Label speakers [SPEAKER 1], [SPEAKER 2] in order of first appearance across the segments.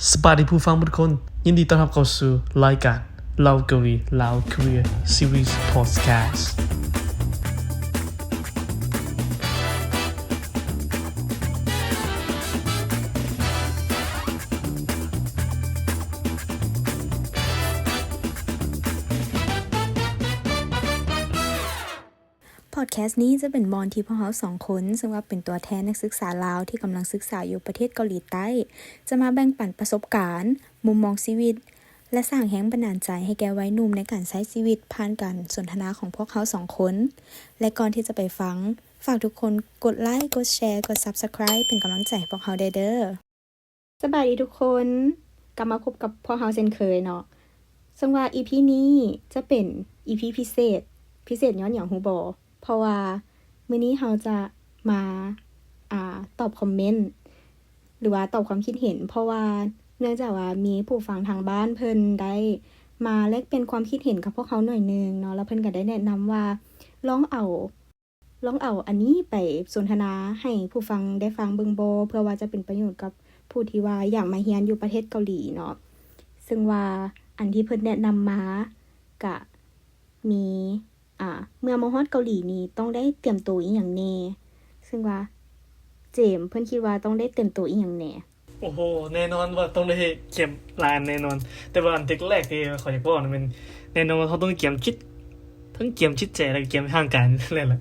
[SPEAKER 1] สวัสดีผู้ฟังทุกคนยินดีต้อนรับเข้าสู่รายการเล่าเกาหลีเล่า Korea Series Podcast
[SPEAKER 2] พอดแคสต์นี้จะเป็นบอนที่พวกเราสองคนซึ่งว่าเป็นตัวแทนนักศึกษาลาวที่กำลังศึกษาอยู่ประเทศเกาหลีใต้จะมาแบ่งปันประสบการณ์มุมมองชีวิตและสร้างแรงบันดาลใจให้แก่วัยหนุ่มในการใช้ชีวิตผ่านการสนทนาของพวกเขาสองคนและก่อนที่จะไปฟังฝากทุกคนกดไลค์กดแชร์กด Subscribe เป็นกำลังใจให้พวกเราเด้อสบายดีทุกคนกลับมาพบกับพวกเราเช่นเคยเนาะซึ่งว่า EP นี้จะเป็น EP พิเศษย้อนหยังฮู้บ่เพราะว่ามื้อนี้เราจะมาตอบคอมเมนต์หรือว่าตอบความคิดเห็นเพราะว่าเนื่องจากว่ามีผู้ฟังทางบ้านเพิ่นได้มาแลกเป็นความคิดเห็นกับพวกเขาหน่อยนึงเนาะแล้วเพิ่นก็ได้แนะนำว่าลองเอาอันนี้ไปสนทนาให้ผู้ฟังได้ฟังเบิ่งบ่เพื่อว่าจะเป็นประโยชน์กับผู้ที่ว่าอยากมาเรียนอยู่ประเทศเกาหลีเนาะซึ่งว่าอันที่เพิ่นแนะนำมาก็มีเมื่อมาฮอดเกาหลีนี่ต้องได้เตรียมตัวอีหยังแน่ซึ่งว่าเจมส์เพิ่นคิดว่าต้องได้เตรียมตัวอีหยังแน่
[SPEAKER 1] โอ้โหแน่นอนว่าต้องได้เก็บลานแน่นอนแต่ว่าอันแรกที่ขออยากบอกนะมันแน่นอนว่าเขาต้องเก็บจิตทั้งเก็บจิตใจแล้วก็เก็บทางการนั่นแหละ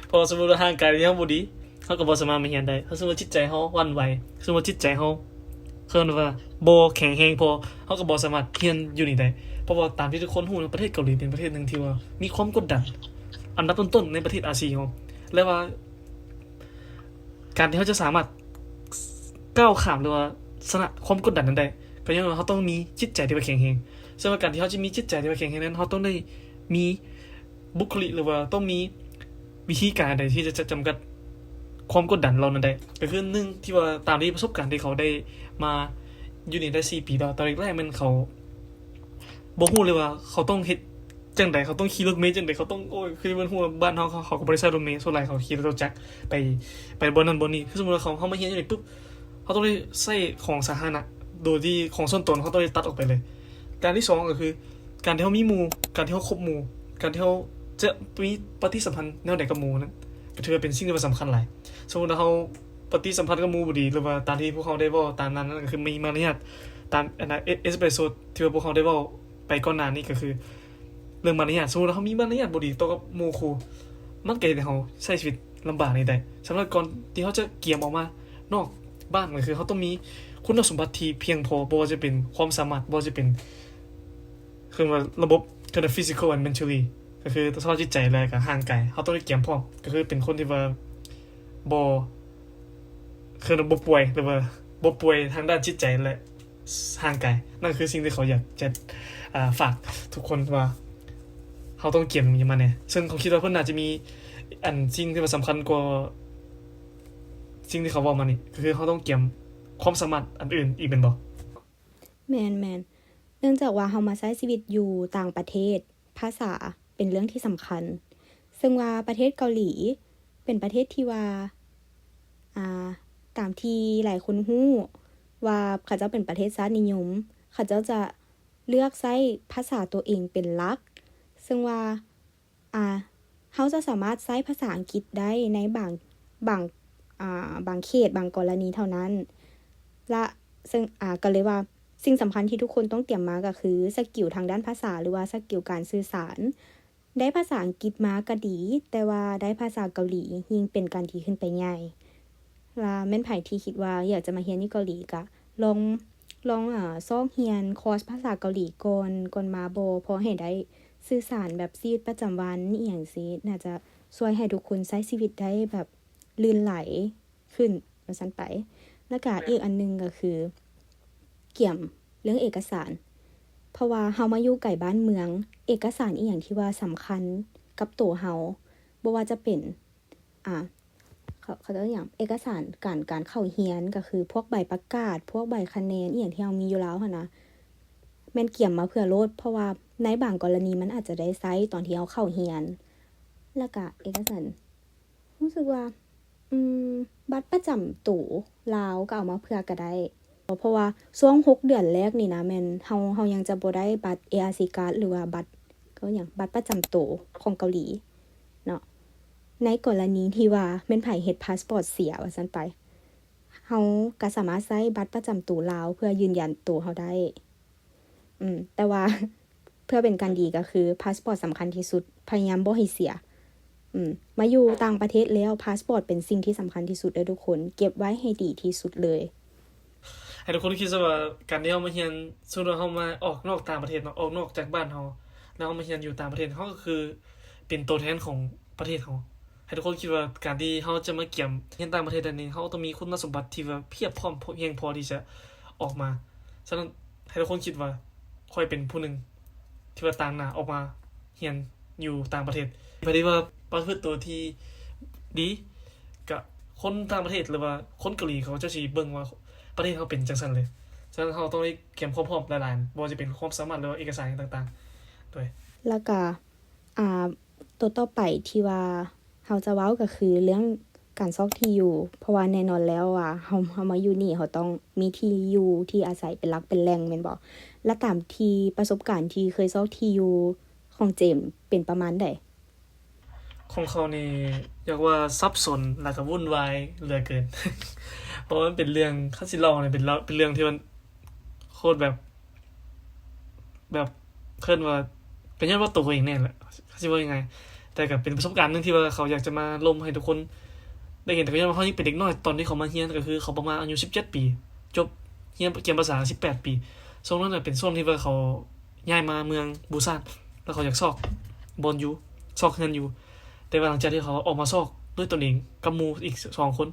[SPEAKER 1] พอสมมุติว่าทางการที่เฮาบ่ดีเฮาก็บ่สามารถมาเรียนได้ถ้าสมมุติจิตใจเฮาหวั่นไหวสมมุติจิตใจเฮาคือว่าบ่แข็งแรงพอเฮาก็บ่สามารถเรียนอยู่นี่ได้เพราะว่าตามที่ทุกคนรู้นะประเทศเกาหลีเป็นประเทศนึงที่ว่ามีความกดดันอันดับต้นๆในประเทศอาเซียนและว่าการที่เขาจะสามารถก้าวข้ามหรือว่าชนะความกดดันนั้นได้ก็ยังว่าเขาต้องมีจิตใจที่แข็งแรงซึ่งว่าการที่เขาจะมีจิตใจที่แข็งแรงนั้นเขาต้องได้มีบุคลิกหรือว่าต้องมีวิธีการใดที่จะจำกัดความกดดันเรานั้นได้ก็คือหนึ่งที่ว่าตามที่ประสบการณ์ที่เขาได้มาอยู่นี่ได้4 ปีแล้วตอนแรกมันเขาบ่ฮู้เลยว่าเขาต้องเฮ็ดจังได๋เขาต้องขี่รถเมล์จังได๋เขาต้องโอ้ยคือมันฮู้บ้านเฮาเขาก็บ่ได้ใช้รถเมล์ส่วนหลายเขาขี่รถจักรไปบ่นั้นบ่นี้คือสมมุติว่าเขามาเรียนอยู่นี่ปึ๊บเขาต้องได้ใช้ของสาธารณะโดยที่ของส่วนตนเขาต้องได้ตัดออกไปเลยการที่2ก็คือการที่เฮามีหมู่การที่เฮาคบหมู่การที่เฮาจะมีปฏิสัมพันธ์แนวใดกับหมู่นั้นก็ถือว่าเป็นสิ่งที่สำคัญหลายสมมุติว่าเฮาปฏิสัมพันธ์กับหมู่บ่ดีหรือว่าตามที่พวกเขาได้เว้าตามนั้นก็คือมีมารยาทตามเอสเปรสโซที่ว่าพวกเขาได้เว้าไปก่อนหน้านี้ก็คือเรื่องมารยาทสมมุติว่าเฮามีมารยาทบ่ดีต่อกับหมู่คู่มันก็เฮ็ดให้เฮาใช้ชีวิตลำบากนี่ได้สำหรับก่อนที่เฮาจะเกียมออกมานอกบ้านก็คือเฮาต้องมีคุณสมบัติที่เพียงพอบ่ว่าจะเป็นความสามารถบ่ว่าจะเป็นคือว่าระบบคือ physical and mentally ก็คือสภาพจิตใจและก็ร่างกายเฮาต้องได้เกียมพร้อมก็คือเป็นคนที่ว่าบ่คือบ่ป่วยหรือว่าบ่ป่วยทางด้านจิตใจและร่างกายนั่นคือสิ่งที่เขาอยากจะฝากทุกคนว่าเขาต้องเก็บมันมาแน่ซึ่งเขาคิดว่าเพิ่นน่าจะมีอันสิ่งที่มันสำคัญกว่าสิ่งที่เขาเว้ามานี่คือเขาต้องเก็บความสามารถอันอื่นอีกเป็นบ่
[SPEAKER 2] แม่นเนื่องจากว่าเฮามาใช้ชีวิตอยู่ต่างประเทศภาษาเป็นเรื่องที่สำคัญซึ่งว่าประเทศเกาหลีเป็นประเทศที่ว่าตามที่หลายคนฮู้ว่าเขาเจ้าเป็นประเทศชาตินิยมเขาเจ้าจะเลือกใช้ภาษาตัวเองเป็นหลักซึ่งว่าเฮาจะสามารถใช้ภาษาอังกฤษได้ในบางเขตบางกรณีเท่านั้นและซึ่งก็เลยว่าสิ่งสำคัญที่ทุกคนต้องเตรียมมาก็คือสกิลทางด้านภาษาหรือว่าสกิลการสื่อสารได้ภาษาอังกฤษมาก็ดีแต่ว่าได้ภาษาเกาหลียิ่งเป็นการที่ขึ้นไปใหญ่และแม่นไผที่คิดว่าอยากจะมาเรียนที่เกาหลีก็ลองซอกเรียนคอร์สภาษาเกาหลีก่อนมาบ่พอให้ได้สื่อสารแบบชีวิตประจำวันอีหยังซี้น่าจะช่วยให้ทุกคนใช้ชีวิตได้แบบลื่นไหลขึ้นว่าซั่นไปแล้วก็อีกอันนึงก็คือเกี่ยมเรื่องเอกสารเพราะว่าเฮามาอยู่ใกล้บ้านเมืองเอกสารอีหยังที่ว่าสำคัญกับตัวเฮาบ่ว่าจะเป็นเขาจะอย่างเอกสารการเข้าเรียนก็คือพวกใบประกาศพวกใบคะแนนอีหยังที่เฮามีอยู่แล้วหั่นนะแม่นเกี่ยมมาเพื่อโลดเพราะว่าในบางกรณีมันอาจจะได้ใช้ตอนที่เฮาเข้าเรียนแล้วก็เอกสารรู้สึกว่าบัตรประจำตัวลาวก็เอามาเพื่อก็ได้ เพราะว่าช่วง6เดือนแรกนี่นะแม่นเฮายังจะบ่ได้บัตร ARC card หรือว่าบัตรก็หยังบัตรประจำตัวของเกาหลีเนาะในกรณีที่ว่าแม่นไผเฮ็ดพาสปอร์ตเสียว่าซั่นไปเฮาก็สามารถใช้บัตรประจำตัวลาวเพื่อยืนยันตัวเฮาได้แต่ว่า เพื่อเป็นการดีก็คือพาสปอร์ตสำคัญที่สุดพยายามบ่ให้เสียมาอยู่ต่างประเทศแล้วพาสปอร์ตเป็นสิ่งที่สำคัญที่สุดเด้อทุกคนเก็บไว้ให้ดีที่สุดเลย
[SPEAKER 1] ให้ทุกคนคิดซะว่าการที่เฮามาเรียนสมมุติว่าเฮามาออกนอกต่างประเทศเนาะออกนอกจากบ้านเฮาแล้วเฮามาเรียนอยู่ต่างประเทศเฮาก็คือเป็นตัวแทนของประเทศเฮาให้ทุกคนคิดว่าการที่เฮาจะมาเกี่ยมเรียนต่างประเทศอันนี้เฮาต้องมีคุณสมบัติที่ว่าเพียบพร้อมเพียงพอที่จะออกมาฉะนั้นให้ทุกคนคิดว่าค่อยเป็นผู้หนึงที่ว่าต่างหน้าออกมาเรียนอยู่ต่างประเทศพอดีว่าประพฤติตัวที่ดีกับคนต่างประเทศหรือว่าคนเกาหลีเขาจะสิเบิ่งว่าประเทศเขาเป็นจังซั่นเลยฉะนั้นเราต้องได้เตรียมความพร้อมหลายๆบ่ว่าจะเป็นความสามารถหรือว่าเอกสารต่างๆด้วย
[SPEAKER 2] แล้วก็ตัวต่อไปที่ว่าเฮาจะเว้าก็คือเรื่องการซอกที่อยู่เพราะว่าแน่นอนแล้วว่าเฮามาอยู่นี่เฮาต้องมีที่อยู่ที่อาศัยเป็นหลักเป็นแหล่งแม่นบ่และตามที่ประสบการณ์ที่เคยซอกที่อยู่ของเจมส์เป็นประมาณใด
[SPEAKER 1] ของเขานี่เรียกว่าซับซ้อนแล้วก็วุ่นวายเหลือเกิน เพราะมันเป็นเรื่องคันสิเล่าเนี่ยเป็นเรื่องที่มันโคตรแบบเคิ้นว่าเป็นย้อนว่าตัวเขาเองแน่แหละสิว่ายังไงแต่ก็เป็นประสบการณ์นึงที่ว่าเขาอยากจะมาลมให้ทุกคนได้เห็นแต่ก็ยังว่าเขายังเป็นเด็กน้อยตอนที่เขามาเรียนก็คือเขาประมาณอายุ17ปีจบเรียนเรียนภาษา18ปีช่วงนั้นน่ะเป็นช่วงที่ว่าเขาย้ายมาเมืองบูซานแล้วเขาอยากซอกบอลอยู่ซอกเงินอยู่แต่ว่าหลังจากที่เขาออกมาซอกด้วยตนเองกับหมู่อีก2คน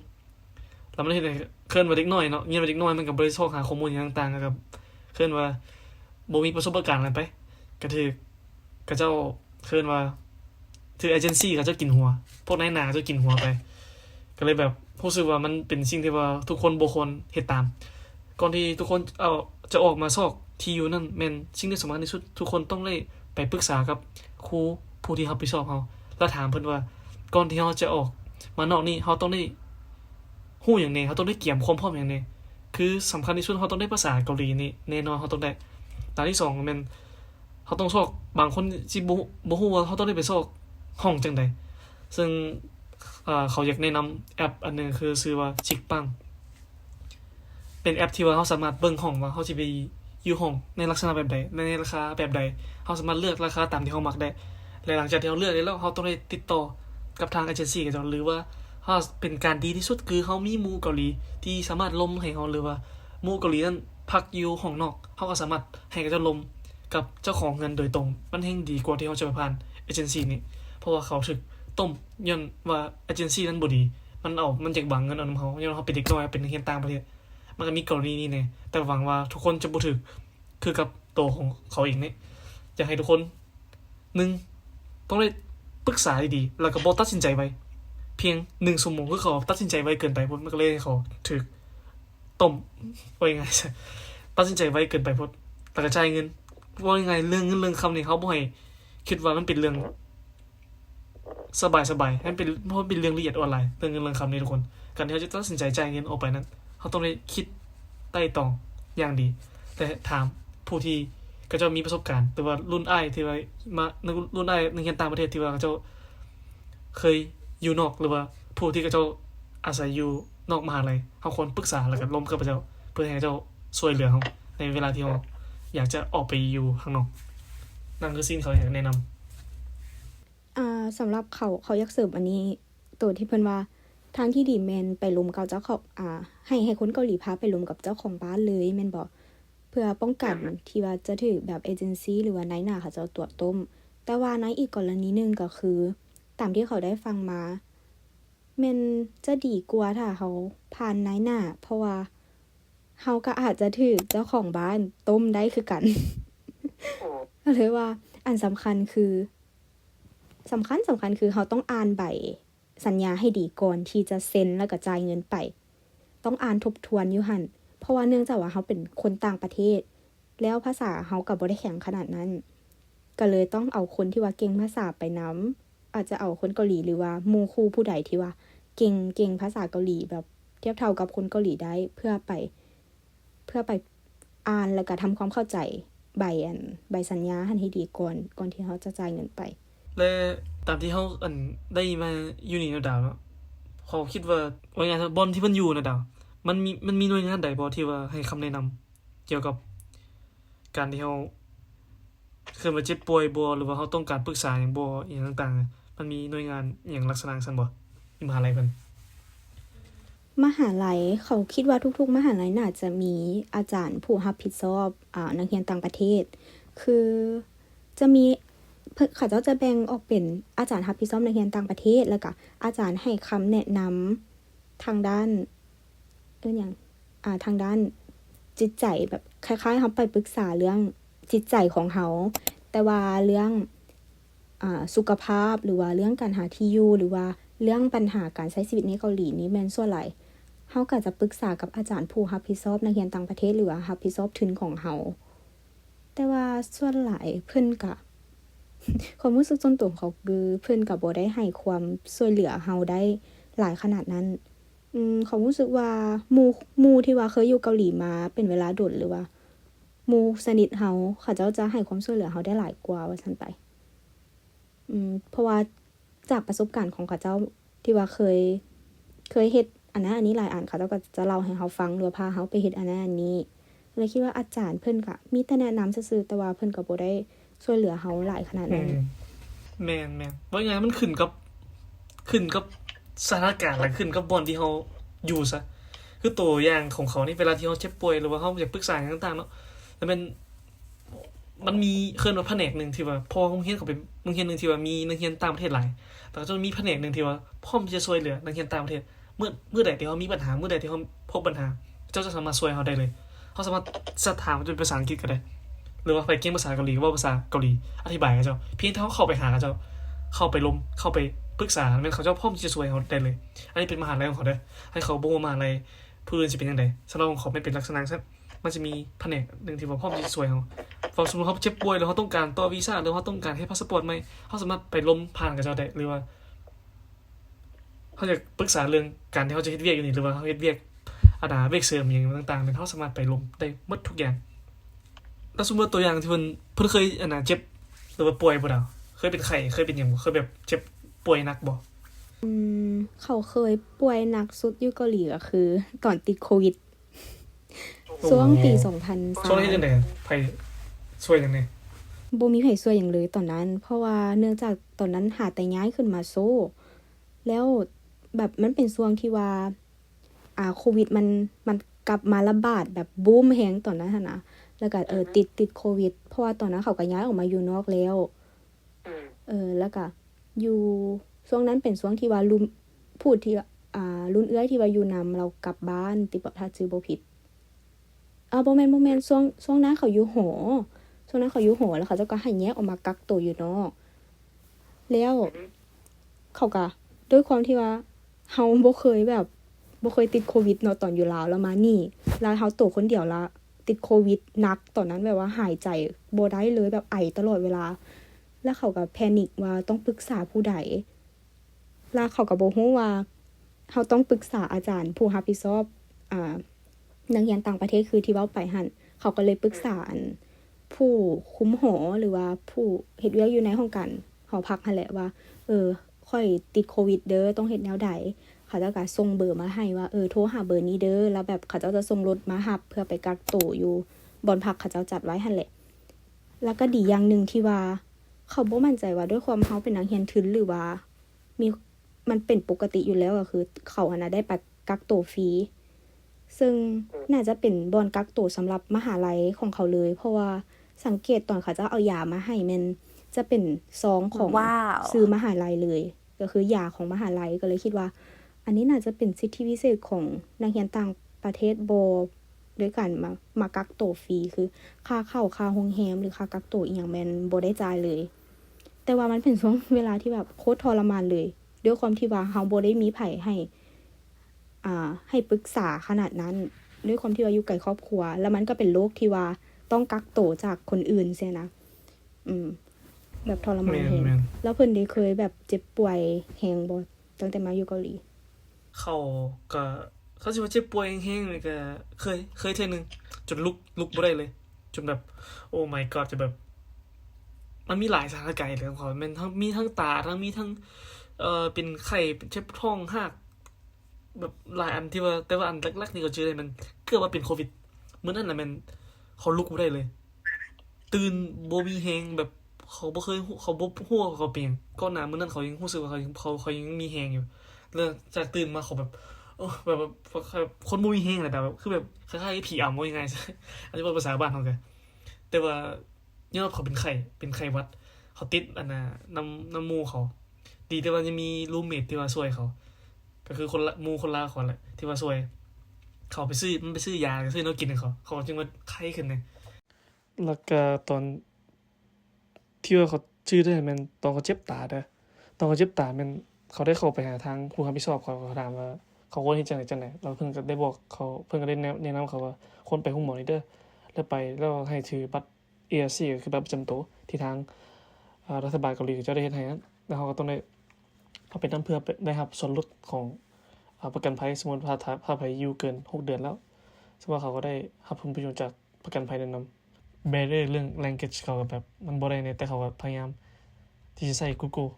[SPEAKER 1] แล้วมันเฮ็ดให้เคิ้นว่าเด็กน้อยเนาะเรียนว่าเด็กน้อยมันก็บ่ได้ซอกหาข้อมูลหยังต่างๆกับเคิ้นว่าบ่มีประสบการณ์อะไรไปก็ถือเขาเจ้าเคิ้นว่าถือเอเจนซี่เขาเจ้ากินหัวพวกนายหน้าเจ้ากินหัวไปก็เลยแบบรู้สึกว่ามันเป็นสิ่งที่ว่าทุกคนบ่ควรเฮ็ดตามก่อนที่ทุกคนจะออกมาซอกที่อยู่นั่นแม่นสิ่งที่สำคัญที่สุดทุกคนต้องได้ไปปรึกษากับครูผู้ที่รับผิดชอบเฮาแล้วถามเพิ่นว่าก่อนที่เฮาจะออกมานอกนี่เฮาต้องได้ฮู้หยังแหน่เฮาต้องได้เตรียมความพร้อมหยังแหน่คือสำคัญที่สุดเฮาต้องได้ภาษาเกาหลีนี่แน่นอนเฮาต้องได้ตอนที่2แม่นเฮาต้องซอกบางคนสิบ่ฮู้ว่าเฮาต้องได้ไปซอกห้องจังได๋ซึ่งเขาอยากแนะนำแอปอันนึงคือชื่อว่า Chickbang เป็นแอปที่ว่าเฮาสามารถเบิ่งห้องว่าเฮาสิไปอยู่ห้องในลักษณะแบบใดในราคาแบบใดเฮาสามารถเลือกราคาตามที่เฮามักได้และหลังจากที่เฮาเลือกได้แล้วเฮาต้องได้ติดต่อกับทางเอเจนซี่ก็หรือว่าเฮาเป็นการดีที่สุดคือเฮามีหมู่เกาหลีที่สามารถลมให้เฮาหรือว่าหมู่เกาหลีนั้นพักอยู่ห้องนอกเฮาก็สามารถให้เขาเจ้าลมกับเจ้าของเงินโดยตรงมันแฮ่งดีกว่าที่เฮาจะไปผ่านเอเจนซี่นี่เพราะว่าเขาถึกต้มย้อนว่าเอเจนซี่นั้นบ่ดีมันอยากบังเงินเอานำเฮาย้อนเฮาเป็นเด็กน้อยเป็นนักเรียนต่างประเทศมันก็มีกรณีนี้แน่แต่หวังว่าทุกคนจะบ่ถึกคือกับตัวของเขาเองนี่อยากให้ทุกคน1ต้องได้ปรึกษาดีๆแล้วก็บ่ตัดสินใจไว้เพียง1ชั่วโมงคือเขาตัดสินใจไว้เกินไปพุ่นมันก็เลยให้เขาถึกต้มว่ายังไงตัดสินใจไว้เกินไปพุ่นแล้วก็จ่ายเงินว่ายังไงเรื่องเงินเรื่องคำนี่เขาบ่ให้คิดว่ามันเป็นเรื่องสบายๆให้เป็นเพราะมันเป็นเรื่องละเอียดออนไลน์เรื่องเงินเรื่องคำนี่ทุกคนการที่เขาจะตัดสินใจจ่ายเงินออกไปนั้นเขาต้องได้คิดไตร่ตรองอย่างดีแต่ถามผู้ที่ก็จะมีประสบการณ์แต่ว่ารุ่นอ้ายที่ว่ามารุ่นอ้ายนักเรียนต่างประเทศที่ว่าเขาเจ้าเคยอยู่นอกหรือว่าผู้ที่เขาเจ้าอาศัยอยู่นอกมหาลัยเฮาควรปรึกษาแล้วก็ร่วมกับเขาเจ้าเพื่อให้เขาเจ้าช่วยเหลือเฮาในเวลาที่เฮาอยากจะออกไปอยู่ข้างนอกนั่นคือสิ่งที่เขาอยากแนะน
[SPEAKER 2] ำสำหรับเขาอยากเสริมอันนี้ตัวที่เพิ่นว่าทางที่ดีแม่นไปรวมกับเจ้าของให้คนเกาหลีพาไปรวมกับเจ้าของบ้านเลยแม่นบ่เพื่อป้องกันที่ว่าจะถูกแบบเอเจนซี่หรือว่านายหน้าเขาจะตรวจต้มแต่ว่าในอีกกรณีนึงก็คือตามที่เขาได้ฟังมาแม่นจะดีกว่าถ้าเขาผ่านนายหน้าเพราะว่าเฮาก็อาจจะถูกเจ้าของบ้านต้มได้คือกัน ก็เลยว่าอันสำคัญคือเขาต้องอ่านใบสัญญาให้ดีก่อนที่จะเซ็นแล้วก็จ่ายเงินไปต้องอ่านทบทวนอยู่หั่นเพราะว่าเนื่องจากว่าเขาเป็นคนต่างประเทศแล้วภาษาเขาก็บ่ได้แข็งขนาดนั้นก็เลยต้องเอาคนที่ว่าเก่งภาษาไปนำอาจจะเอาคนเกาหลีหรือว่าหมู่คู่ผู้ใดที่ว่าเก่งภาษาเกาหลีแบบเทียบเท่ากับคนเกาหลีได้เพื่อไป เพื่อไปอ่านแล้วก็ทำความเข้าใจใบสัญญาให้ดีก่อนที่เขาจะจ่ายเงินไป
[SPEAKER 1] และตามที่เฮาได้มาอยู่นี่นะดาวเนาะเขาคิดว่าไงานบอนที่มันอยู่นะดาวมันมีหน่วยงานใดบ่ที่ว่าให้คำแนะนำเกี่ยวกับการที่เฮาคือว่าเจ็บป่วยบ่หรือว่าเฮาต้องการปรึกษาหยังบ่อีหยังต่างๆมันมีหน่วยงานอิหยังลักษณะจั่งซั้นบ่ที่มหาลัยเพิ่น
[SPEAKER 2] มหาลัยเขาคิดว่าทุกๆมหาลัยน่าจะมีอาจารย์ผู้รับผิดชอบนักเรียนต่างประเทศคือจะมีเขาจะแบ่งออกเป็นอาจารย์รับผิดชอบนักเรียนต่างประเทศแล้วก็อาจารย์ให้คำแนะนำทางด้านอย่างทางด้านจิตใจแบบคล้ายๆเขาไปปรึกษาเรื่องจิตใจของเขาแต่ว่าเรื่องสุขภาพหรือว่าเรื่องการหาที่อยู่หรือว่าเรื่องปัญหาการใช้ชีวิตในเกาหลีนี้แม่นส่วนหลายเฮาก็จะปรึกษากับอาจารย์ผู้รับผิดชอบนักเรียนต่างประเทศหรือว่ารับผิดชอบทุนของเฮาแต่ว่าส่วนหลายเพิ่นก็ ความรู้สึกส่วนตัวของเขาคือเพิ่นก็บ่ได้ให้ความช่วยเหลือเฮาได้หลายขนาดนั้นเขารู้สึกว่าหมู่ที่ว่าเคยอยู่เกาหลีมาเป็นเวลาโดนหรือว่าหมู่สนิทเฮาเขาเจ้าจะให้ความช่วยเหลือเฮาได้หลายกว่าว่าซั่นไปเพราะว่าจากประสบการณ์ของเขาเจ้าที่ว่าเคยเฮ็ดอันนั้นอันนี้หลายอันเขาเจ้าก็จะเล่าให้เฮาฟังหรือพาเฮาไปเฮ็ดอันนั้นอันนี้เลยคิดว่าอาจารย์เพิ่นก็มีแต่แนะนำซื่อๆแต่ว่าเพิ่นก็บ่ได้ช่วยเหลือเฮาหลายขนาดนั้น
[SPEAKER 1] แม่นๆว่าไงมันขึ้นกับสถานการณ์และขึ้นกับบอนที่เฮาอยู่ซะคือตัวอย่างของเขานี่เวลาที่เฮาเจ็บป่วยหรือว่าเฮาอยากปรึกษาหยังต่างๆเนาะแล้วมันมีเคลื่อนว่าแผนกนึงที่ว่าพอโรงเรียนเขาเป็นโรงเรียนนึงที่ว่ามีนักเรียนต่างประเทศหลายแต่ก็จะมีแผนกนึงที่ว่าพร้อมที่จะช่วยเหลือนักเรียนต่างประเทศเมื่อใดที่เฮามีปัญหาเมื่อใดที่เฮาพบปัญหาเจ้าจะสามารถช่วยเฮาได้เลยเฮาสามารถถามเป็นภาษาอังกฤษก็ได้หรือว่าไปเก่งภาษาเกาหลีก็เว้าภาษาเกาหลีอธิบายให้เจ้าเพียงแต่เฮาเข้าไปหาเจ้าเข้าไปปรึกษาแม่นเขาเจ้าพร้อมที่จะช่วยเฮาได้เลยอันนี้เป็นมหาลัยของเขาเด้อให้เขาบ่ว่ามหาลัยผู้อื่นสิเป็นจังได๋สำหรับของเขาไม่เป็นลักษณะนั้นมันจะมีแผนกนึงที่ว่าพร้อมที่จะช่วยเฮาพอสมมุติเขาเจ็บป่วยหรือเขาต้องการต่อวีซ่าหรือเขาต้องการให้พาสปอร์ตใหม่เขาสามารถไปล้มผ่านกับเจ้าได้หรือว่าเขาจะปรึกษาเรื่องการที่เขาจะเฮ็ดเวียกอยู่นี่หรือว่าเขาเฮ็ดเวียกเวียกเสริมหยังต่างๆเป็นเขาสามารถไปล้มได้หมดทุกอย่างแล้วสมมุติตัวอย่างที่เพิ่นเคยเจ็บหรือว่าป่วยบ่ดาวเคยเป็นไข้เคยเป็นหยังบ่เคยแบบเจ็บป่วยหนักบ่
[SPEAKER 2] เขาเคยป่วยหนักสุดอยู่เกาหลีก็คือตอนติดโควิดช่วงปี2023
[SPEAKER 1] ช่วงนี้จังได๋ไผช่วยจังได๋
[SPEAKER 2] บ่มีไผช่วยหยังเลยตอนนั้นเพราะว่าเนื่องจากตอนนั้นหาแต่ย้ายขึ้นมาโซแล้วแบบมันเป็นช่วงที่ว่าโควิดมันกลับมาระบาดแบบบูมแฮงตอนนั้นหั่นน่ะแล้วก็ติดโควิดเพราะว่าตอนนั้นเขาก็ย้ายออกมาอยู่นอกแล้วแล้วก็อยู่ช่วงนั้นเป็นช่วงที่ว่าพูดที่รุ่นเอื้อยที่ว่าอยู่นำเรากลับบ้านติบ่ถ้าชื่อบ่ผิดบ่แม่นช่วงนั้นเขาอยู่หอช่วงนั้นเขาอยู่หอแล้วเขาจะก็ให้แยกออกมากักตัวอยู่นอกแล้วเขาก็ด้วยความที่ว่าเฮาบ่เคยติดโควิดเนาะตอนอยู่ลาวแล้วมานี่แล้วเฮาตัวคนเดียวละติดโควิดหนักตอนนั้นแบบว่าหายใจบ่ได้เลยแบบไอตลอดเวลาแล้วเขาก็แพนิคว่าต้องปรึกษาผู้ใดแล้วเขาก็บ่ฮู้ว่าเฮาต้องปรึกษาอาจารย์ผู้รับผิดชอบนักเรียนต่างประเทศคือที่เว้าไปหั่นเขาก็เลยปรึกษาผู้คุมหอหรือว่าผู้เฮ็ดเวียกอยู่ในห้องกันหอพักนั่นแหละว่าค่อยติดโควิดเด้อต้องเฮ็ดแนวใดเขาเจ้าก็ส่งเบอร์มาให้ว่าโทรหาเบอร์นี้เด้อแล้วแบบเขาเจ้าจะส่งรถมารับเพื่อไปกักตัวอยู่บ่อนพักเขาเจ้าจัดไว้หั่นแหละแล้วก็ดีอย่างนึงที่ว่าเขาบ่มั่นใจว่าด้วยความเฮาเป็นนักเรียนทุนหรือว่ามีมันเป็นปกติอยู่แล้วก็คือเขาน่ะได้ไปกักตัวฟรีซึ่งน่าจะเป็นบ่อนกักตัวสำหรับมหาลัยของเขาเลยเพราะว่าสังเกตตอนเขาจะเอายามาให้มันจะเป็นซองของซื้อมหาลัยเลยก็คือยาของมหาลัยก็เลยคิดว่าอันนี้น่าจะเป็นสิทธิพิเศษของนักเรียนต่างประเทศด้วยกันมากักตัวฟรีคือค่าเข้าค่าโรงแรมหรือค่ากักตัวอีหยังแม่นบ่ได้จ่ายเลยแต่ว่ามันเป็นช่วงเวลาที่แบบโคตรทรมานเลยด้วยความที่ว่าเฮาบ่ได้มีไผให้ปรึกษาขนาดนั้นด้วยความที่ว่าอยู่ไกลครอบครัวแล้วมันก็เป็นโรคที่ว่าต้องกักตัวจากคนอื่นเสียนะแบบทรมานแฮงแล้วเพิ่นได้เคยแบบเจ็บป่วยแฮงบ่ตั้งแต่มาอยู่เกาหลี
[SPEAKER 1] เขาสิว่าเจ็บป่วยแฮงๆนี่ก็เคยเทื่อนึง จนลุกบ่ได้เลยจนแบบโอ้ my god จะแบบมันมีหลายสถานการณ์เลยของเขามันทั้งมีทั้งตาทั้งมีทั้งเป็นไข้เป็นเจ็บท้องหากแบบหลายอันที่ว่าแต่ว่าอันแรกๆนี่ก็เจอเลยมันเกือบว่าเป็นโควิดมื้อนั้นน่ะมันเขาลุกบ่ได้เลยตื่นบ่มีแรงแบบเขาบ่เคยเขาบ่ฮู้ว่าเขาเป็นหยังก่อนหน้ามื้อนั้นเขายังรู้สึกว่าเขายังมีแรงอยู่แล้วจากตื่นมาเขาแบบโอ้แบบคนบ่มีแรงแหละแบบคือแบบคล้ายๆผีอำว่ายังไงซะอันนี้เป็นภาษาบ้านเฮาก็แต่ว่าย้อนเขาเป็นไข้หวัดเขาติดอันน่ะน้ำหมู่เขาดีแต่ว่ายังมีรูมเมทที่ว่าช่วยเขาก็คือคนละหมู่คนลาวเขาแหละที่ว่าช่วยเขาไปซื้อยาซื้อแนวกินให้เขาจึงว่าไข้ขึ้นเนี่ยแล้วก็ตอนที่ว่าเขาชื่อได้มันตอนเขาเจ็บตาเด้อตอนเขาเจ็บตามันเขาได้เข้าไปหาทางผู้รับผิดชอบเขาถามว่าเขาควรเฮ็ดจังได๋เราเพิ่นก็ได้บอกเขาเพิ่นก็ได้แนะนำเขาว่าควรไปโรงหมอนี่เด้อแล้วไปแล้วให้ถือบัตร ARC ก็คือบัตรประจำตัวที่ทางรัฐบาลเกาหลีเขาได้เฮ็ดให้นั้นแล้วเขาก็ต้องได้เอาไปนำเพื่อได้รับส่วนลดของประกันภัยสมมุติถ้าไผอยู่เกิน6เดือนแล้วซึ่งว่าเขาก็ได้รับผลประโยชน์จากประกันภัยนั้นนำ barrier เรื่อง language เขาก็แบบมันบ่ได้เนี่ยแต่เขาก็พยายามที่จะใช้ Google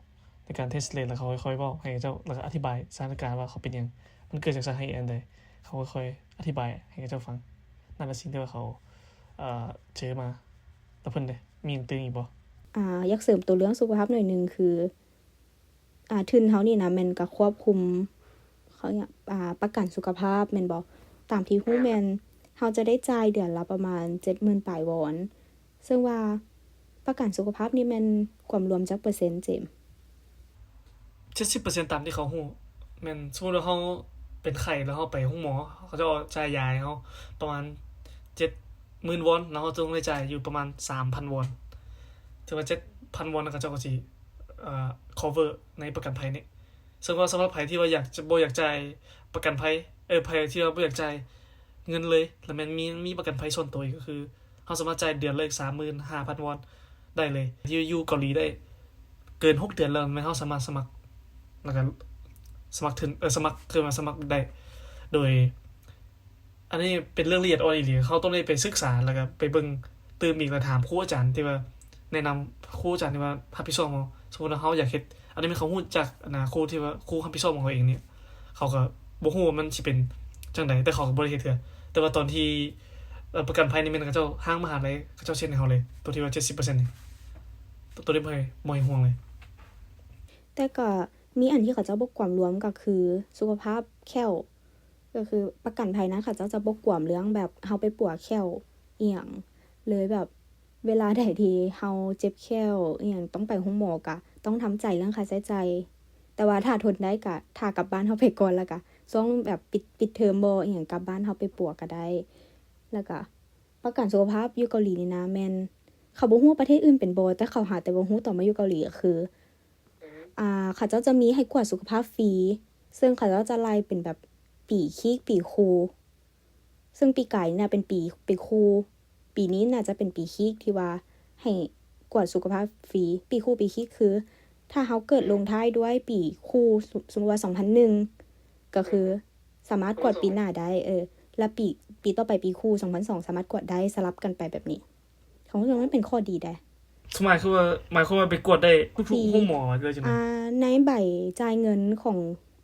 [SPEAKER 1] ในการ translate แล้วเขาค่อยๆเว้าให้เจ้าแล้วก็อธิบายสถานการณ์ว่าเขาเป็นหยังมันเกิดจากสาเหตุอันใดเขาค่อยๆอธิบายให้เจ้าฟังนั่นแหละสิ่งที่ว่าเขาเจอมาแล้วเพิ่นได้มีหยังตื่นอีกบ่
[SPEAKER 2] อยากเสริมตัวเรื่องสุขภาพหน่อยนึงคือทุนเฮานี่นะแม่นก็ควบคุมเขาประกันสุขภาพแม่นบ่ตามที่ฮู้แม่นเฮาจะได้จ่ายเดือนละประมาณ 70,000 ปลายวอนซึ่งว่าประกันสุขภาพนี่แม่นความรวมจักเปอร์เซ็นต์เจม
[SPEAKER 1] 70%ตามที่เขาฮู้แม่นสมมุติว่าเราเป็นไข้แล้วเราไปโรงหมอเขาจะจ่ายยาให้เราประมาณ 70,000 วอนแล้วเราต้องได้จ่ายอยู่ประมาณ 3,000 วอนถือว่า 7,000 วอนเขาเจ้าก็สิcover ในประกันภัยนี้ซึ่งว่าสำหรับไผที่ว่าบ่อยากจ่ายประกันภัยไผที่ว่าบ่อยากจ่ายเงินเลยแล้วมันมีประกันภัยส่วนตัวอีกก็คือเราสามารถจ่ายเดือนละ 35,000 วอนได้เลยอยู่เกาหลีได้เกิน6เดือนแล้วแม่นเราสามารถสมัครแล้วก็สมัครได้โดยอันนี้เป็นเรื่องละเอียดอ่อนอีหลีเขาต้องได้ไปศึกษาแล้วก็ไปเบิ่งตื่มอีกแล้วถามครูอาจารย์ที่ว่าแนะนำครูอาจารย์ที่ว่ารับผิดชอบเฮาสมมุติว่าเฮาอยากเฮ็ดอันนี้มันเขาฮู้จักครูที่ว่าครูรับผิดชอบของเขาเองเนี่ยเขาก็บ่ฮู้ว่ามันสิเป็นจังได๋แต่เขาก็บ่ได้เฮ็ดเทื่อแต่ว่าตอนที่ประกันภัยนี่แม่นเขาเจ้าทางมหาวิทยาลัยเขาเจ้าเซ็นให้เฮาเลยตัวที่ว่า 70% นี่ตัวนี้บ่ให้ห่วงเลย
[SPEAKER 2] แต่ก็มีอันที่เขาเจ้าบ่กวมรวมก็คือสุขภาพแข้วก็คือประกันภัยนะเขาเจ้าจะบ่กวมเรื่องแบบเฮาไปปวดแข้วอีหยังเลยแบบเวลาใดที่เฮาเจ็บแข้วอีหยังต้องไปโรงหมอก็ต้องทำใจเรื่องค่าใช้จ่ายแต่ว่าถ้าทนได้ก็ถ้ากลับบ้านเฮาไปก่อนแล้วก็ช่วงแบบปิดเทอมบ่อีหยังกลับบ้านเฮาไปปัวก็ได้แล้วก็ประกันสุขภาพอยู่เกาหลีนี่นะแม่นเขาบ่ฮู้ประเทศอื่นเป็นบ่แต่เขาหาแต่บ่ฮู้ตอนมาอยู่เกาหลีก็คือเขาเจ้าจะมีให้กวดสุขภาพฟรีซึ่งเขาเจ้าจะไล่เป็นแบบปีคีกปีคูซึ่งปีกายนี่น่ะเป็นปีคูปีนี้น่าจะเป็นปีคีกที่ว่าให้กวดสุขภาพฟรีปีคูปีคีกคือถ้าเฮาเกิดลงท้ายด้วยปีคูสมมุติว่า2001ก็คือสามารถกวดปีหน้าได้แล้วปีต่อไปปีคู2002สามารถกวดได้สลับกันไปแบบนี้ของเรื่องมันเป็นข้อดีได้
[SPEAKER 1] หมายความว่าไปกวดได้ทุกๆโรงหมอเลยจังได๋
[SPEAKER 2] ในใบจ่ายเงินของ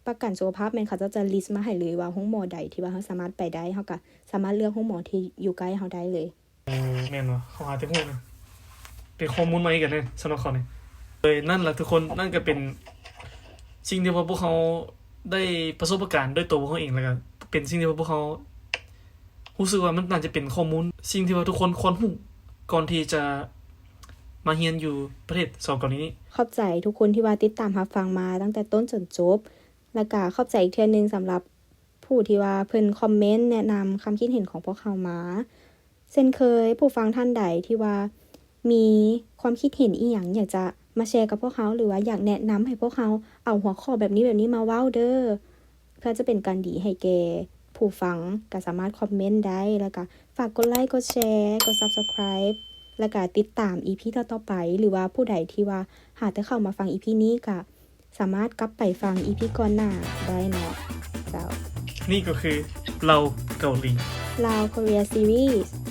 [SPEAKER 2] ประกันสุขภาพแม่นเขาจะลิสต์มาให้เลยว่าโรงหมอใดที่ว่าเฮาสามารถไปได้เฮาก็สามารถเลือกโรงหมอที่อยู่ใกล้เฮาได้เลย
[SPEAKER 1] แม่นบ่เขาหาแต่ฮู้นะเป็นข้อมูลใหม่กันเลยสำหรับเขานี่นั่นล่ะทุกคนนั่นก็เป็นสิ่งที่พวกเขาได้ประสบการณ์ด้วยตัวพวกเขาเองแล้วก็เป็นสิ่งที่พวกเขารู้สึกว่ามันน่าจะเป็นข้อมูลสิ่งที่ว่าทุกคนควรรู้ก่อนที่จะมาเรียนอยู่ประเทศ2เกาหลีนี้
[SPEAKER 2] ขอบใจทุกคนที่ว่าติดตามรับฟังมาตั้งแต่ต้นจนจบแล้วก็ขอบใจอีกเทื่อนึงสำหรับผู้ที่ว่าเพิ่นคอมเมนต์แนะนำความคิดเห็นของพวกเขามาเช่นเคยผู้ฟังท่านใดที่ว่ามีความคิดเห็นอีหยังอยากจะมาแชร์กับพวกเขาหรือว่าอยากแนะนำให้พวกเขาเอาหัวข้อแบบนี้มาเว้าเด้อเพื่อจะเป็นการดีให้แก่ผู้ฟังก็สามารถคอมเมนต์ได้แล้วก็ฝากกดไลค์กดแชร์กด Subscribe แล้วก็ติดตาม EP ต่อๆไปหรือว่าผู้ใดที่ว่าหาแต่เข้ามาฟัง EP นี้ก็สามารถกลับไปฟัง EP ก่อนหน้าได้เนาะเจ้า
[SPEAKER 1] นี่ก็คือเราเกาหลี
[SPEAKER 2] Lao Korea Series